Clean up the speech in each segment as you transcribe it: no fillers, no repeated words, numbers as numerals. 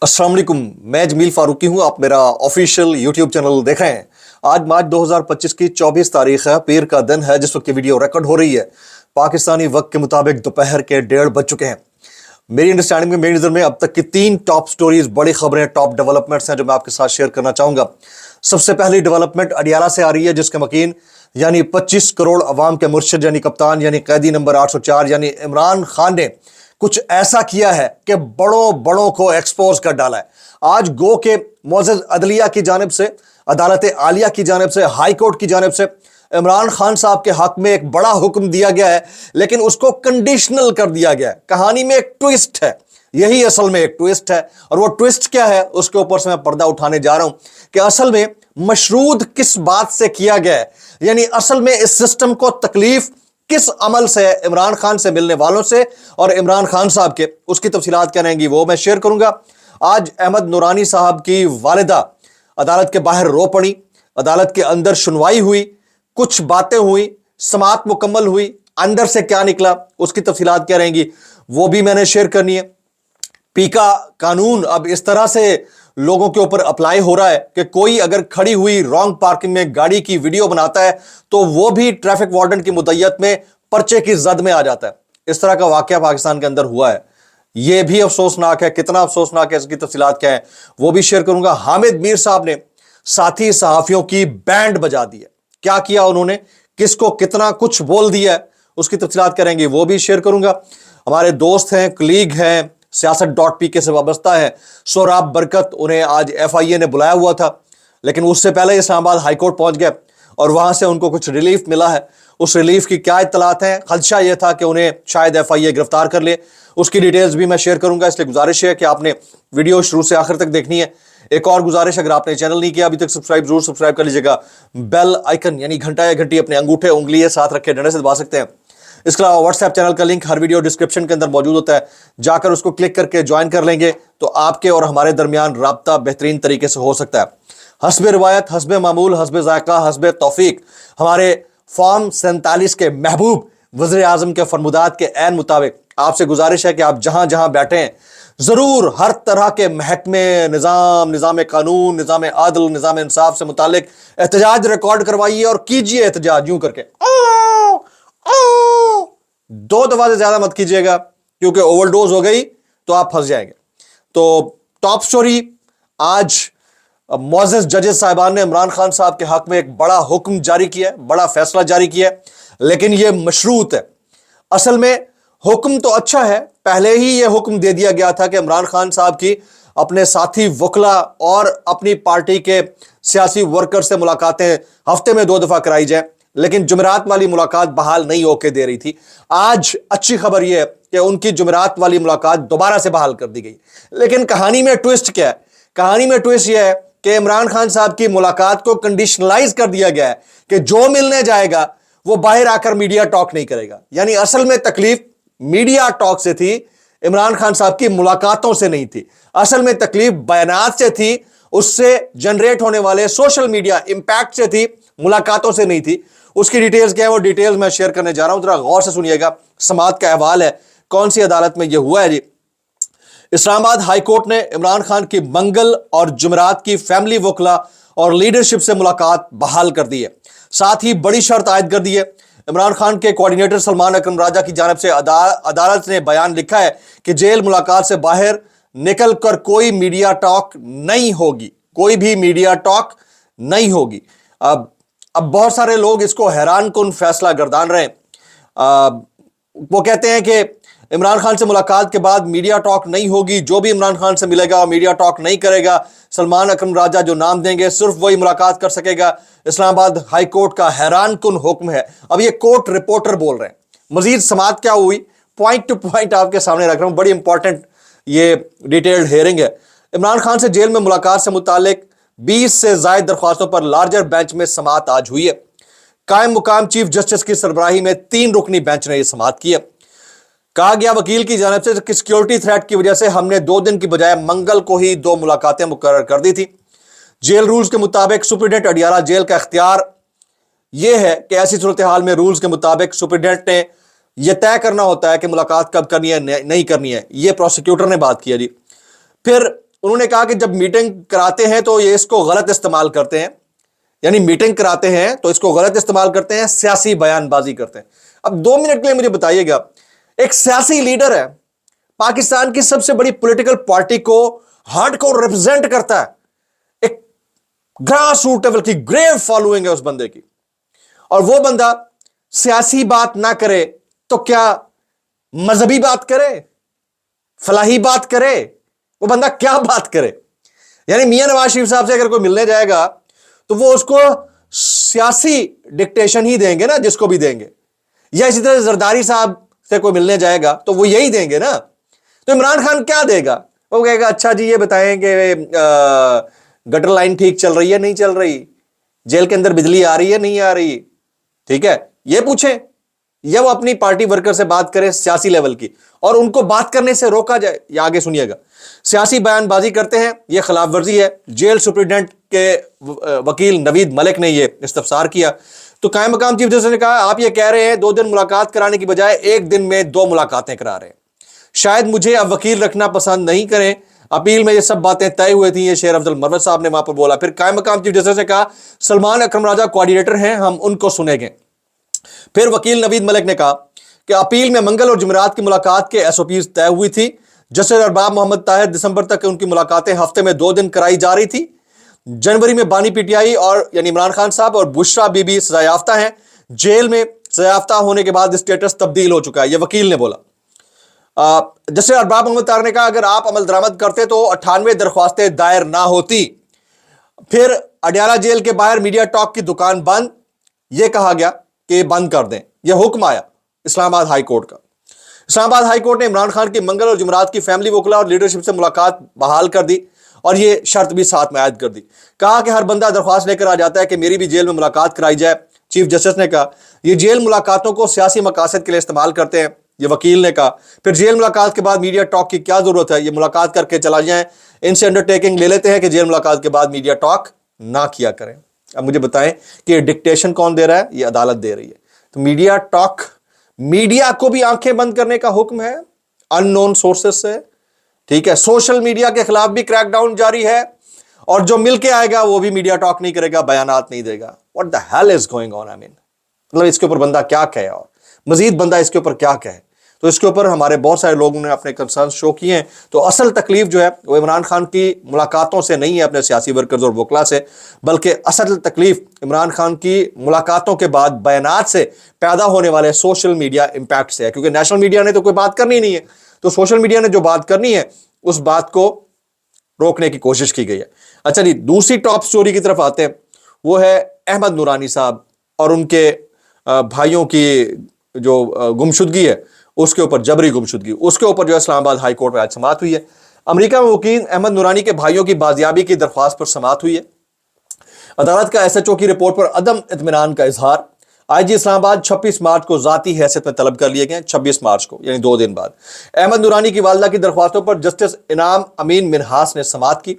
अस्सलाम वालेकुम, मैं जमील फारूकी हूं। आप मेरा ऑफिशियल यूट्यूब चैनल देख रहे हैं। आज मार्च 2025 की 24 तारीख है, पीर का दिन है। जिस वक्त ये वीडियो रिकॉर्ड हो रही है पाकिस्तानी वक्त के मुताबिक दोपहर के 1:30 बज चुके हैं। मेरी अंडरस्टैंडिंग में, मेरी नज़र में अब तक की 3 टॉप स्टोरीज, बड़ी खबरें, टॉप डेवलपमेंट्स हैं जो मैं आपके साथ शेयर करना चाहूंगा। सबसे पहली डेवलपमेंट अडियाला से आ रही है, जिसके मकीन यानी 25 करोड़ अवाम के मुर्शिद यानी कप्तान यानी कैदी नंबर 804 यानी इमरान खान ने कुछ ऐसा किया है कि बड़ों बड़ों को एक्सपोज कर डाला है। आज गो के मोअज़्ज़ज़ अदलिया की जानिब से, अदालत आलिया की जानिब से, हाई कोर्ट की जानिब से इमरान खान साहब के हक में एक बड़ा हुक्म दिया गया है, लेकिन उसको कंडीशनल कर दिया गया है। कहानी में एक ट्विस्ट है, यही असल में एक ट्विस्ट है। और वो ट्विस्ट क्या है, उसके ऊपर से मैं पर्दा उठाने जा रहा हूं कि असल में मशरूद किस बात से किया गया है, यानी असल में इस सिस्टम को तकलीफ किस अमल से, इमरान खान से मिलने वालों से और इमरान खान साहब के, उसकी तफसीलात क्या रहेंगी वो मैं शेयर करूंगा। आज अहमद नूरानी साहब की वालिदा अदालत के बाहर रो पड़ी, अदालत के अंदर सुनवाई हुई, कुछ बातें हुई, समाअत मुकम्मल हुई, अंदर से क्या निकला उसकी तफसीलात क्या रहेंगी वो भी मैंने शेयर करनी है। पीका कानून अब इस तरह से लोगों के ऊपर अप्लाई हो रहा है कि कोई अगर खड़ी हुई रॉन्ग पार्किंग में गाड़ी की वीडियो बनाता है तो वो भी ट्रैफिक वार्डन की मुद्दत में पर्चे की जद में आ जाता है। इस तरह का वाकया पाकिस्तान के अंदर हुआ है, यह भी अफसोसनाक है। कितना अफसोसनाक है इसकी तफसीलात क्या है वो भी शेयर करूंगा। हामिद मीर साहब ने साथी सहाफियों की बैंड बजा दी है, क्या किया उन्होंने, किसको कितना कुछ बोल दिया है, उसकी तफसीलात करेंगे वो भी शेयर करूंगा। हमारे दोस्त हैं, कलीग हैं, सियासत.pk से वाबस्ता है, सोराब बरकत, उन्हें आज FIA ने बुलाया हुआ था, लेकिन उससे पहले इस्लामाबाद हाई कोर्ट पहुंच गए और वहां से उनको कुछ रिलीफ मिला है। उस रिलीफ की क्या इत्तलात हैं, खदशा यह था कि उन्हें शायद FIA गिरफ्तार कर ले, उसकी डिटेल्स भी मैं शेयर करूंगा। इसलिए गुजारिश है कि आपने वीडियो शुरू से आखिर तक देखनी है। एक और गुजारिश, अगर आपने चैनल नहीं किया अभी तक सब्सक्राइब जरूर सब्सक्राइब कर लीजिएगा। बेल आइकन यानी घंटा या घंटी अपने अंगूठे उंगली साथ रखे डंडे से दबा सकते हैं। इसके अलावा व्हाट्सएप चैनल का लिंक हर वीडियो डिस्क्रिप्शन के अंदर मौजूद होता है, जाकर उसको क्लिक करके ज्वाइन कर लेंगे तो आपके और हमारे दरमियान राब्ता बेहतरीन तरीके से हो सकता है। हस्बे रिवायत, हस्बे मामूल, हस्बे जायका, हस्बे तौफीक, हमारे फॉर्म 47 के महबूब वज़ीर आज़म के फरमुदात के ऐन मुताबिक आपसे गुजारिश है कि आप जहां जहां बैठे हैं जरूर हर तरह के महकमे, निज़ाम, निज़ाम कानून, निज़ाम आदल, निज़ाम इंसाफ से मुतालिक एहतजाज रिकॉर्ड करवाइए और कीजिए एहतजाज यूं करके। 2 दफा से ज्यादा मत कीजिएगा क्योंकि ओवरडोज हो गई तो आप फंस जाएंगे। तो टॉप स्टोरी, आज मुअज़्ज़ज़ जजेस साहिबान ने इमरान खान साहब के हक में एक बड़ा हुक्म जारी किया है, बड़ा फैसला जारी किया है, लेकिन यह मशरूत है। असल में हुक्म तो अच्छा है, पहले ही यह हुक्म दे दिया गया था कि इमरान खान साहब की अपने साथी वकला और अपनी पार्टी के सियासी वर्कर से मुलाकातें हफ्ते में 2 दफा कराई जाए, लेकिन जुमेरात वाली मुलाकात बहाल नहीं होके दे रही थी। आज अच्छी खबर यह है कि उनकी जुमेरात वाली मुलाकात दोबारा से बहाल कर दी गई। लेकिन कहानी में ट्विस्ट क्या है, कहानी में ट्विस्ट यह है कि इमरान खान साहब की मुलाकात को कंडीशनलाइज कर दिया गया है कि जो मिलने जाएगा वो बाहर आकर मीडिया टॉक नहीं करेगा। यानी असल में तकलीफ मीडिया टॉक से थी, इमरान खान साहब की मुलाकातों से नहीं थी। असल में तकलीफ बयानात से थी, उससे जनरेट होने वाले सोशल मीडिया इंपैक्ट से थी, मुलाकातों से नहीं थी। उसकी डिटेल्स क्या है वो डिटेल्स मैं शेयर करने जा रहा हूं, जरा गौर से सुनिएगा। समाअत का अहवाल है, कौन सी अदालत में यह हुआ है जी। इस्लामाबाद हाई कोर्ट ने इमरान खान की मंगल और जुमेरात की फैमिली वकला और लीडरशिप से मुलाकात बहाल कर दी है। साथ ही बड़ी शर्त आयद कर दी है। इमरान खान के कोऑर्डिनेटर सलमान अकरम राजा की जानिब से अदालत ने बयान लिखा है कि जेल मुलाकात से बाहर निकल कर कोई मीडिया टॉक नहीं होगी, कोई भी मीडिया टॉक नहीं होगी। अब बहुत सारे लोग इसको हैरान कुन फैसला गर्दान रहे हैं। वो कहते हैं कि इमरान खान से मुलाकात के बाद मीडिया टॉक नहीं होगी, जो भी इमरान खान से मिलेगा मीडिया टॉक नहीं करेगा, सलमान अकरम राजा जो नाम देंगे सिर्फ वही मुलाकात कर सकेगा। इस्लामाबाद हाई कोर्ट का हैरान कुन हुक्म है। अब ये कोर्ट रिपोर्टर बोल रहे हैं। मजीद समाअत क्या हुई, पॉइंट टू पॉइंट आपके सामने रख रहा हूं, बड़ी इंपॉर्टेंट ये डिटेल्ड हियरिंग है। इमरान खान से जेल में मुलाकात से मुतालिक 20 से ज्यादा दरख्वास्तों पर लार्जर बेंच में समाअत आज हुई है। कायम मुकाम चीफ जस्टिस की सरबराही में 3 रुकनी बेंच ने यह समाअत की है। कहा गया वकील की जानिब से कि सिक्योरिटी थ्रेट की वजह से हमने 2 दिन की बजाय मंगल को ही 2 मुलाकातें मुकर्रर कर दी थी। जेल रूल्स के मुताबिक सुप्रीडेंट अडियाला जेल का इख्तियार यह है कि ऐसी सूरत हाल में रूल्स के मुताबिक सुप्रीडेंट ने यह तय करना होता है कि मुलाकात कब करनी है नहीं करनी है। यह प्रोसिक्यूटर ने बात किया जी। फिर انہوں نے کہا کہ جب میٹنگ کراتے ہیں تو یہ اس کو غلط استعمال کرتے ہیں، یعنی میٹنگ کراتے ہیں تو اس کو غلط استعمال کرتے ہیں، سیاسی بیان بازی کرتے ہیں۔ اب 2 منٹ کے لیے مجھے بتائیے گا، ایک سیاسی لیڈر ہے، پاکستان کی سب سے بڑی پولیٹیکل پارٹی کو ہارڈ کور ریپرزینٹ کرتا ہے، ایک گراس روٹ لیول کی گریو فالوئنگ ہے اس بندے کی، اور وہ بندہ سیاسی بات نہ کرے تو کیا مذہبی بات کرے، فلاحی بات کرے؟ وہ بندہ کیا بات کرے؟ یعنی میاں نواز شریف صاحب سے اگر کوئی ملنے جائے گا تو وہ اس کو سیاسی ڈکٹیشن ہی دیں گے نا، جس کو بھی دیں گے، یا اسی طرح زرداری صاحب سے کوئی ملنے جائے گا تو وہ یہی دیں گے نا۔ تو عمران خان کیا دے گا؟ وہ کہے گا اچھا جی یہ بتائیں کہ گٹر لائن ٹھیک چل رہی ہے نہیں چل رہی، جیل کے اندر بجلی آ رہی ہے نہیں آ رہی، ٹھیک ہے، یہ پوچھیں، یا وہ اپنی پارٹی ورکر سے بات کرے سیاسی لیول کی اور ان کو بات کرنے سے روکا جائے۔ یا آگے سنیے گا، سیاسی بیان بازی کرتے ہیں، یہ خلاف ورزی ہے۔ جیل سپرنٹینڈنٹ کے وکیل نوید ملک نے یہ استفسار کیا تو قائم مقام چیف جسٹس نے کہا آپ یہ کہہ رہے ہیں 2 دن ملاقات کرانے کی بجائے 1 دن میں 2 ملاقاتیں کرا رہے ہیں، شاید مجھے اب وکیل رکھنا پسند نہیں کریں، اپیل میں یہ سب باتیں طے ہوئے تھیں، یہ شیر افضل مروت صاحب نے وہاں پر بولا۔ پھر قائم مقام چیف جسٹس نے کہا سلمان اکرم راجہ کوآرڈینیٹر ہیں، ہم ان کو سنیں گے۔ پھر وکیل نوید ملک نے کہا کہ اپیل میں منگل اور جمعرات کی ملاقات کے SOPs طے ہوئی تھی، جسٹس ارباب محمد طاہر دسمبر تک ان کی ملاقاتیں ہفتے میں 2 دن کرائی جا رہی تھی۔ جنوری میں بانی PTI اور یعنی عمران خان صاحب اور بشرا بی بی سزا یافتہ ہیں، جیل میں سزا یافتہ ہونے کے بعد اسٹیٹس تبدیل ہو چکا ہے، یہ وکیل نے بولا۔ جسٹس ارباب محمد طاہر نے کہا اگر آپ عمل درآمد کرتے تو 98 درخواستیں دائر نہ ہوتی۔ پھر اڈیالہ جیل کے باہر میڈیا ٹاک کی دکان بند، یہ کہا گیا کہ بند کر دیں، یہ حکم آیا اسلام آباد ہائی کورٹ کا۔ اسلام آباد ہائی کورٹ نے عمران خان کی منگل اور جمعرات کی فیملی وکلا اور لیڈرشپ سے ملاقات بحال کر دی اور یہ شرط بھی ساتھ میں عائد کر دی۔ کہا کہ ہر بندہ درخواست لے کر آ جاتا ہے کہ میری بھی جیل میں ملاقات کرائی جائے۔ چیف جسٹس نے کہا یہ جیل ملاقاتوں کو سیاسی مقاصد کے لیے استعمال کرتے ہیں، یہ وکیل نے کہا۔ پھر جیل ملاقات کے بعد میڈیا ٹاک کی کیا ضرورت ہے، یہ ملاقات کر کے چلا جائیں، ان سے انڈرٹیکنگ لے لیتے ہیں کہ جیل ملاقات کے بعد میڈیا ٹاک نہ کیا کریں۔ اب مجھے بتائیں کہ یہ ڈکٹیشن کون دے رہا ہے؟ یہ عدالت دے رہی ہے۔ تو میڈیا ٹاک، میڈیا کو بھی آنکھیں بند کرنے کا حکم ہے ان نون سورسز سے، ٹھیک ہے۔ سوشل میڈیا کے خلاف بھی کریک ڈاؤن جاری ہے، اور جو مل کے آئے گا وہ بھی میڈیا ٹاک نہیں کرے گا، بیانات نہیں دے گا۔ What the hell is going on? مطلب اس کے اوپر بندہ کیا کہے، اور مزید بندہ اس کے اوپر کیا کہے؟ تو اس کے اوپر ہمارے بہت سارے لوگوں نے اپنے کنسرن شو کیے ہیں۔ تو اصل تکلیف جو ہے وہ عمران خان کی ملاقاتوں سے نہیں ہے اپنے سیاسی ورکرز اور وکلا سے، بلکہ اصل تکلیف عمران خان کی ملاقاتوں کے بعد بیانات سے پیدا ہونے والے سوشل میڈیا امپیکٹ سے ہے، کیونکہ نیشنل میڈیا نے تو کوئی بات کرنی نہیں ہے، تو سوشل میڈیا نے جو بات کرنی ہے اس بات کو روکنے کی کوشش کی گئی ہے۔ اچھا جی، دوسری ٹاپ سٹوری کی طرف آتے ہیں، وہ ہے احمد نورانی صاحب اور ان کے بھائیوں کی جو گمشدگی ہے، اس کے اوپر جبری گمشدگی، اس کے اوپر جو اسلام آباد ہائی کورٹ میں آج سماعت ہوئی ہے۔ امریکہ میں وکیل احمد نورانی کے بھائیوں کی بازیابی کی درخواست پر سماعت ہوئی ہے۔ عدالت کا SHO کی رپورٹ پر عدم اطمینان کا اظہار۔ IG اسلام آباد 26 مارچ کو ذاتی حیثیت میں طلب کر لیے گئے، 26 مارچ کو یعنی 2 دن بعد۔ احمد نورانی کی والدہ کی درخواستوں پر جسٹس انعام امین منہاس نے سماعت کی۔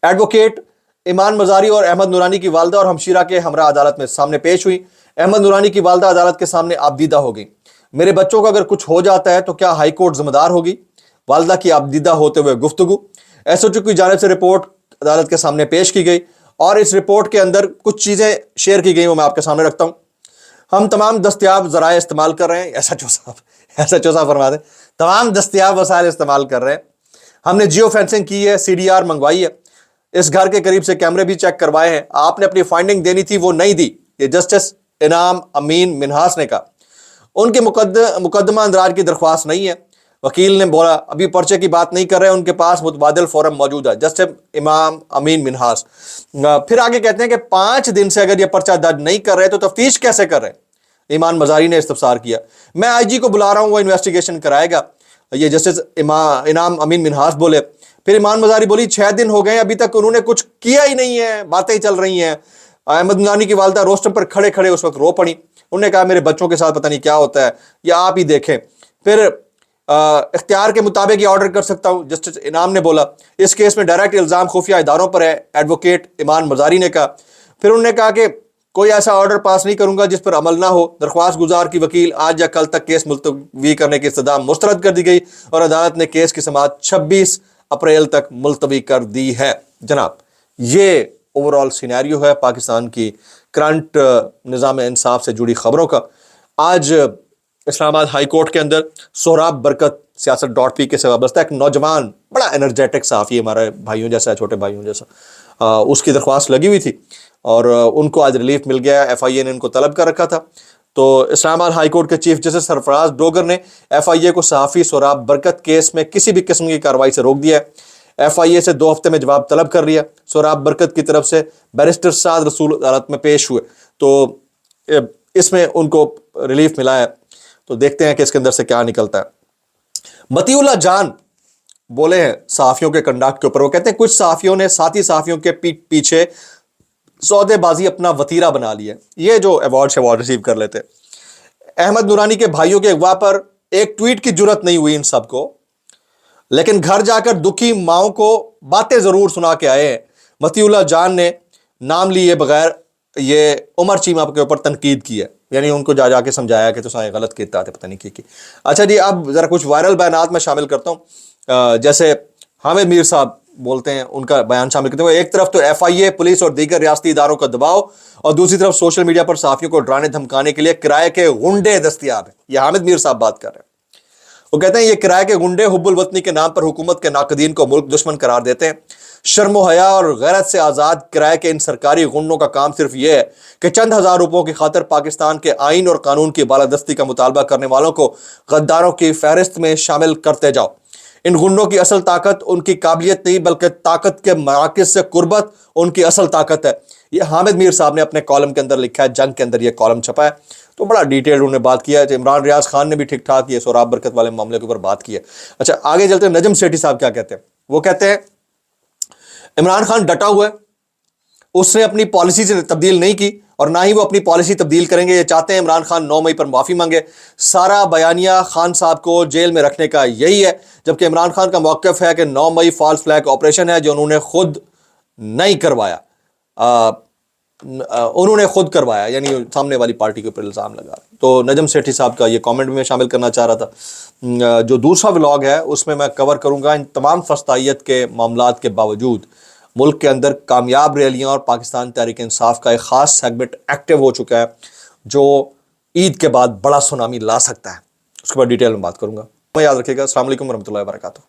ایڈوکیٹ ایمان مزاری اور احمد نورانی کی والدہ اور ہمشیرہ کے ہمراہ عدالت میں سامنے پیش ہوئی۔ احمد نورانی کی والدہ عدالت کے سامنے آبدیدہ ہو گئی۔ میرے بچوں کو اگر کچھ ہو جاتا ہے تو کیا ہائی کورٹ ذمہ دار ہوگی؟ والدہ کی آبدیدہ ہوتے ہوئے گفتگو۔ SHO کی جانب سے رپورٹ عدالت کے سامنے پیش کی گئی، اور اس رپورٹ کے اندر کچھ چیزیں شیئر کی گئی، وہ میں آپ کے سامنے رکھتا ہوں۔ ہم تمام دستیاب ذرائع استعمال کر رہے ہیں، SHO صاحب فرما دیں، تمام دستیاب وسائل استعمال کر رہے ہیں۔ ہم نے جیو فینسنگ کی ہے، CDR منگوائی ہے، اس گھر کے قریب سے کیمرے بھی چیک کروائے ہیں، آپ نے اپنی فائنڈنگ دینی تھی وہ نہیں دی، یہ جسٹس انعام امین منہاس نے کہا۔ ان کے مقدمہ اندراج کی درخواست نہیں ہے، وکیل نے بولا ابھی پرچے کی بات نہیں کر رہے، ان کے پاس متبادل فورم موجود ہے، جسٹس امام امین منہاس۔ پھر آگے کہتے ہیں کہ 5 دن سے اگر یہ پرچہ درج نہیں کر رہے تو تفتیش کیسے کر رہے ہیں؟ ایمان مزاری نے استفسار کیا۔ میں IG کو بلا رہا ہوں، وہ انویسٹیگیشن کرائے گا، یہ جسٹس انعام امین منہاس بولے۔ پھر ایمان مزاری بولی 6 دن ہو گئے ابھی تک انہوں نے کچھ کیا ہی نہیں ہے، باتیں ہی چل رہی ہیں۔ احمد نورانی کی والدہ روسٹم پر کھڑے کھڑے اس وقت رو پڑی، انہوں نے کہا میرے بچوں کے ساتھ پتہ نہیں کیا ہوتا ہے، یا آپ ہی دیکھیں۔ پھر اختیار کے مطابق یہ آرڈر کر سکتا ہوں، جسٹس انعام نے بولا۔ اس کیس میں ڈائریکٹ الزام خفیہ اداروں پر ہے، ایڈوکیٹ ایمان مزاری نے کہا۔ پھر انہوں نے کہا کہ کوئی ایسا آرڈر پاس نہیں کروں گا جس پر عمل نہ ہو۔ درخواست گزار کی وکیل آج یا کل تک کیس ملتوی کرنے کی استدعا مسترد کر دی گئی، اور عدالت نے کیس کی سماعت 26 अप्रैल तक मुलतवी कर दी है। जनाब, ये ओवरऑल सिनेरियो है पाकिस्तान की करंट निज़ाम इंसाफ से जुड़ी खबरों का। आज इस्लामाबाद हाई कोर्ट के अंदर सोहराब बरकत siyaasat.pk से वाबस्ता एक नौजवान बड़ा एनर्जेटिक सहाफ़ी, हमारे भाइयों जैसा, छोटे भाइयों जैसा, उसकी दरख्वास्त लगी हुई थी और उनको आज रिलीफ मिल गया। FIA ने इनको तलब कर रखा था। तो इस्लामाबाद हाई कोर्ट के चीफ जस्टिस सरफराज डोगर ने FIA को सहाफ़ी सोहराब बरकत केस में किसी भी किस्म की कार्रवाई से रोक दिया है। FIA से 2 हफ्ते में जवाब तलब कर लिया। सोहराब बरकत की तरफ से बैरिस्टर साद रसूल अदालत में पेश हुए, तो इसमें उनको रिलीफ मिला है। तो देखते हैं कि इसके अंदर से क्या निकलता है। मतीउल्लाह जान बोले हैं सहाफ़ियों के कंडक्ट के ऊपर। वो कहते हैं कुछ सहाफ़ियों ने साथी सहाफ़ियों के पीठ पीछे सौदेबाजी अपना वतीरा बना लिया। ये जो अवार्ड रिसीव कर लेते, अहमद नूरानी के भाइयों के अगवा पर एक ट्वीट की जुर्रत नहीं हुई इन सबको, लेकिन घर जाकर दुखी माओं को बातें जरूर सुना के आए हैं। मतीउल्लाह जान ने नाम लिए बगैर ये उमर चीमा के ऊपर तनकीद की है, यानी उनको जाके समझाया कि तुसां गलत किया, पता नहीं की। अच्छा जी, अब जरा कुछ वायरल बयानात में शामिल करता हूँ। जैसे हामिद मीर साहब बोलते हैं, उनका बयान शामिल करते हुए, एक तरफ तो FIA, पुलिस और दीगर रियासती इदारों का दबाव और दूसरी तरफ सोशल मीडिया पर सहाफ़ियों को डराने धमकाने के लिए किराए के गुंडे दस्तयाब हैं। ये हामिद मीर साहब बात कर रहे हैं। वो कहते हैं ये किराए के गुंडे हुब्बुल वतनी के नाम पर हुकूमत के नाकदीन को मुल्क दुश्मन करार देते हैं। शर्म हया और गैरत से आज़ाद किराए के इन सरकारी गुंडों का काम सिर्फ यह है कि चंद हज़ार रुपयों की खातिर पाकिस्तान के आइन और कानून की बालादस्ती का मुतालबा करने वालों को गद्दारों की फहरिस्त में शामिल करते जाओ। इन गुंडों की असल ताकत उनकी काबिलियत नहीं, बल्कि ताकत के मराकज़ से कुर्बत उनकी असल ताकत है। ये हामिद मीर साहब ने अपने कॉलम के अंदर लिखा है, जंग के अंदर ये कॉलम छपा है, तो बड़ा डिटेल उन्होंने बात किया है। इमरान रियाज खान ने भी ठीक ठाक ये सोहराब बरकत वाले मामले के ऊपर बात की है। अच्छा, आगे चलते हैं। नजम सेठी साहब क्या कहते हैं? वो कहते हैं इमरान खान डटा हुआ है, उसने अपनी पॉलिसी से तब्दील नहीं की और ना ही वो अपनी पॉलिसी तब्दील करेंगे। ये चाहते हैं इमरान खान 9 मई पर माफ़ी मांगे। सारा बयानिया खान साहब को जेल में रखने का यही है, जबकि इमरान खान का मौक़िफ़ है कि 9 मई फॉल्स फ्लैग ऑपरेशन है जो उन्होंने खुद नहीं करवाया। उन्होंने खुद करवाया, यानी सामने वाली पार्टी के ऊपर इल्ज़ाम लगा। तो नजम सेठी साहब का ये कमेंट भी मैं शामिल करना चाह रहा था। जो दूसरा व्लॉग है उसमें मैं कवर करूँगा इन तमाम फस्तायत के मामलात के बावजूद मुल्क के अंदर कामयाब रैलियाँ और पाकिस्तान तहरीक इंसाफ का एक ख़ास सेगमेंट एक्टिव हो चुका है जो ईद के बाद बड़ा सुनामी ला सकता है। उसके बाद डिटेल में बात करूँगा। मैं याद रखिएगा। अस्सलाम वालेकुम वरहमतुल्लाहि वबरकातुहू।